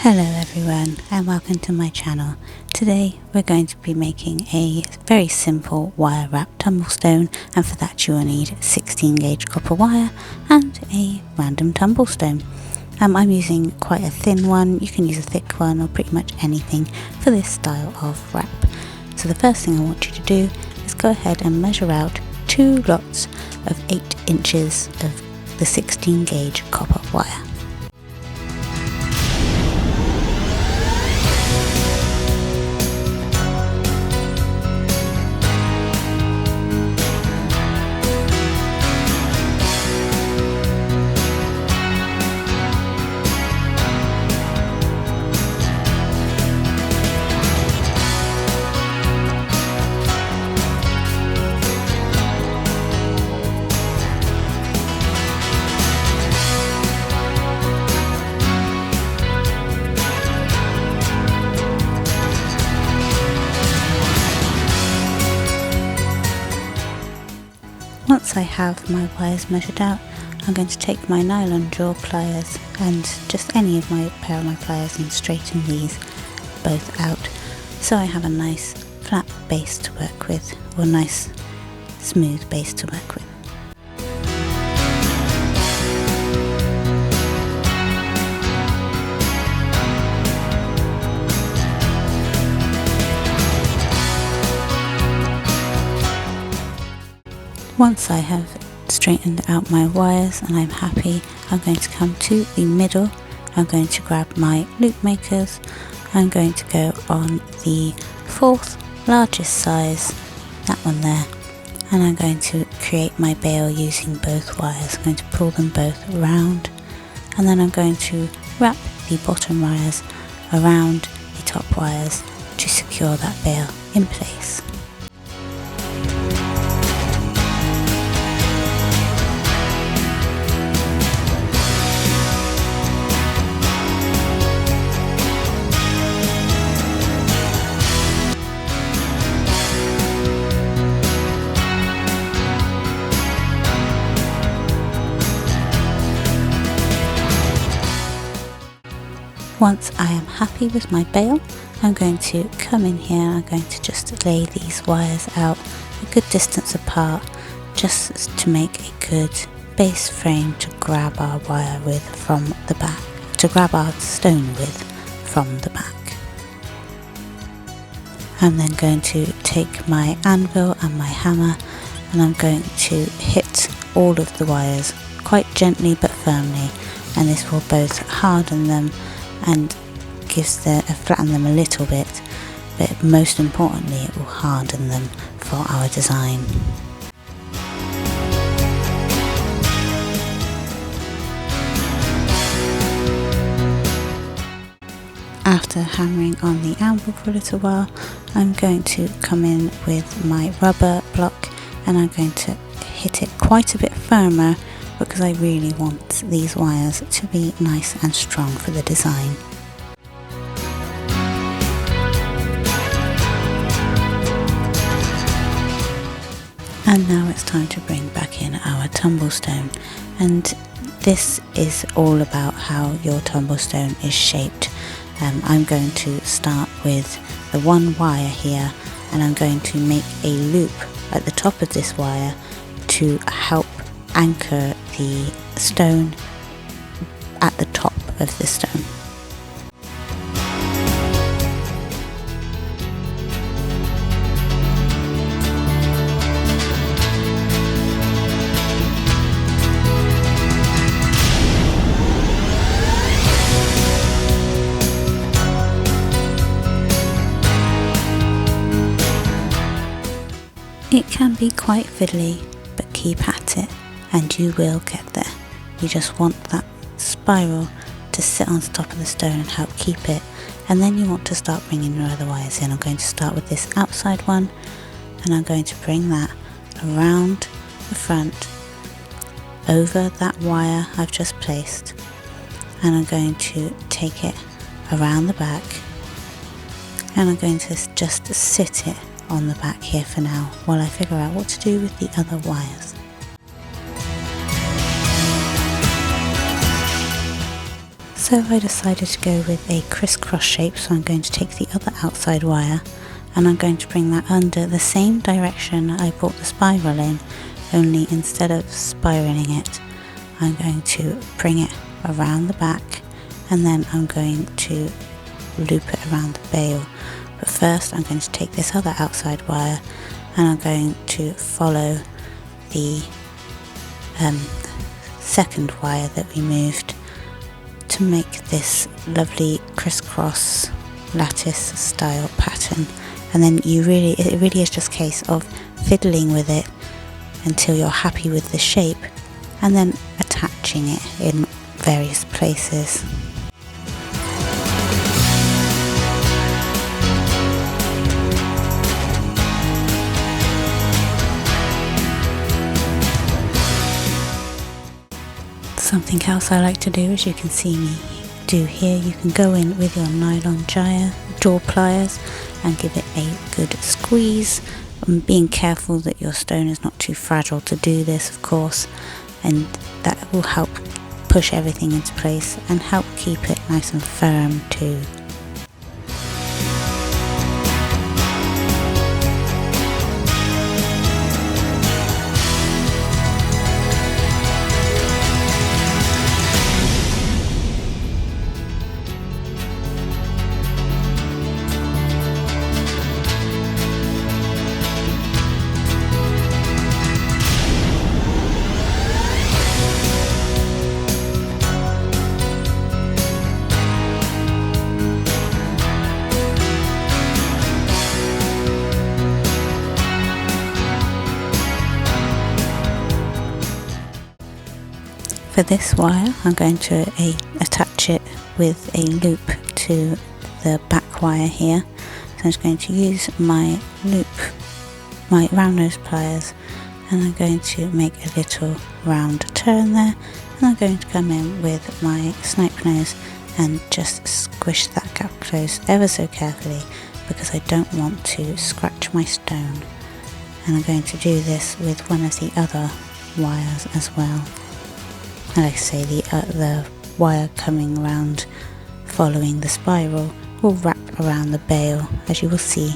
Hello everyone and welcome to my channel. Today we're going to be making a very simple wire wrap tumblestone, and for that you will need 16 gauge copper wire and a random tumblestone. I'm using quite a thin one. You can use a thick one or pretty much anything for this style of wrap. So the first thing I want you to do is go ahead and measure out 2 lots of 8 inches of the 16 gauge copper wire. Once I have my wires measured out, I'm going to take my nylon jaw pliers and just any of my pair of my pliers and straighten these both out so I have a nice flat base to work with, or nice smooth base to work with. Once I have straightened out my wires and I'm happy, I'm going to come to the middle. I'm going to grab my loop makers. I'm going to go on the 4th largest size, that one there, and I'm going to create my bail using both wires. I'm going to pull them both around, and then I'm going to wrap the bottom wires around the top wires to secure that bail in place. Once I am happy with my bail, I'm going to come in here and I'm going to just lay these wires out a good distance apart, just to make a good base frame to grab our wire with from the back, to grab our stone with from the back. I'm then going to take my anvil and my hammer and I'm going to hit all of the wires quite gently but firmly, and this will both harden them and flatten them a little bit, but most importantly it will harden them for our design. After hammering on the anvil for a little while, I'm going to come in with my rubber block and I'm going to hit it quite a bit firmer, because I really want these wires to be nice and strong for the design. And now it's time to bring back in our tumblestone, and this is all about how your tumblestone is shaped. I'm going to start with the one wire here, and I'm going to make a loop at the top of this wire to help anchor the stone at the top of the stone. It can be quite fiddly, but keep at it and you will get there. You just want that spiral to sit on the top of the stone and help keep it, and then you want to start bringing your other wires in. I'm going to start with this outside one and I'm going to bring that around the front, over that wire I've just placed, and I'm going to take it around the back and I'm going to just sit it on the back here for now while I figure out what to do with the other wires. So I decided to go with a crisscross shape, so I'm going to take the other outside wire and I'm going to bring that under the same direction I brought the spiral in, only instead of spiraling it, I'm going to bring it around the back and then I'm going to loop it around the bail. But first I'm going to take this other outside wire and I'm going to follow the second wire that we moved to make this lovely crisscross lattice style pattern. And then it really is just a case of fiddling with it until you're happy with the shape and then attaching it in various places. Something else I like to do, as you can see me do here, you can go in with your nylon jaw pliers and give it a good squeeze, being careful that your stone is not too fragile to do this, of course, and that will help push everything into place and help keep it nice and firm too. For this wire, I'm going to attach it with a loop to the back wire here. So I'm just going to use my round nose pliers, and I'm going to make a little round turn there, and I'm going to come in with my snipe nose and just squish that gap closed ever so carefully because I don't want to scratch my stone. And I'm going to do this with one of the other wires as well. And like I say, the wire coming around following the spiral will wrap around the bail, as you will see.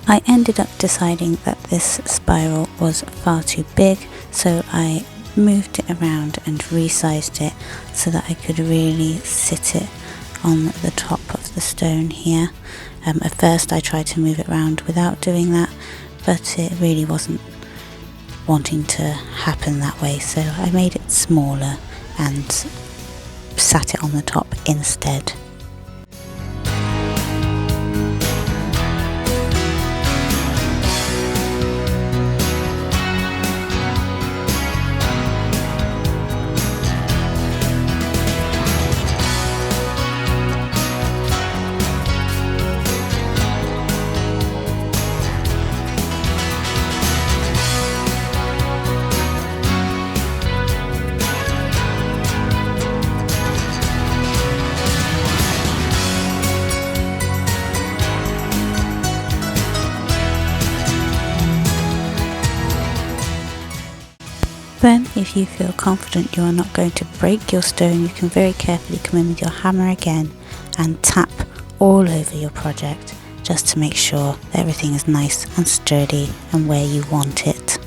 I ended up deciding that this spiral was far too big, so I moved it around and resized it so that I could really sit it on the top of the stone here. At first I tried to move it around without doing that, but it really wasn't wanting to happen that way, so I made it smaller and sat it on the top instead. Then, if you feel confident you are not going to break your stone, you can very carefully come in with your hammer again and tap all over your project just to make sure that everything is nice and sturdy and where you want it.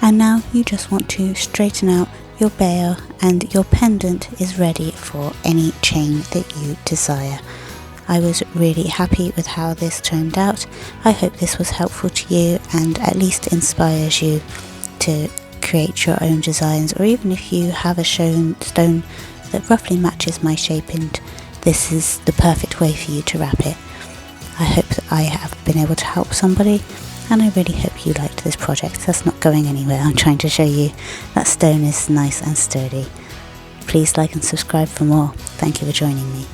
And now you just want to straighten out your bail and your pendant is ready for any chain that you desire. I was really happy with how this turned out. I hope this was helpful to you and at least inspires you to create your own designs, or even if you have a stone that roughly matches my shape and this is the perfect way for you to wrap it. I hope that I have been able to help somebody, and I really hope you liked this project. That's not going anywhere. I'm trying to show you that stone is nice and sturdy. Please like and subscribe for more. Thank you for joining me.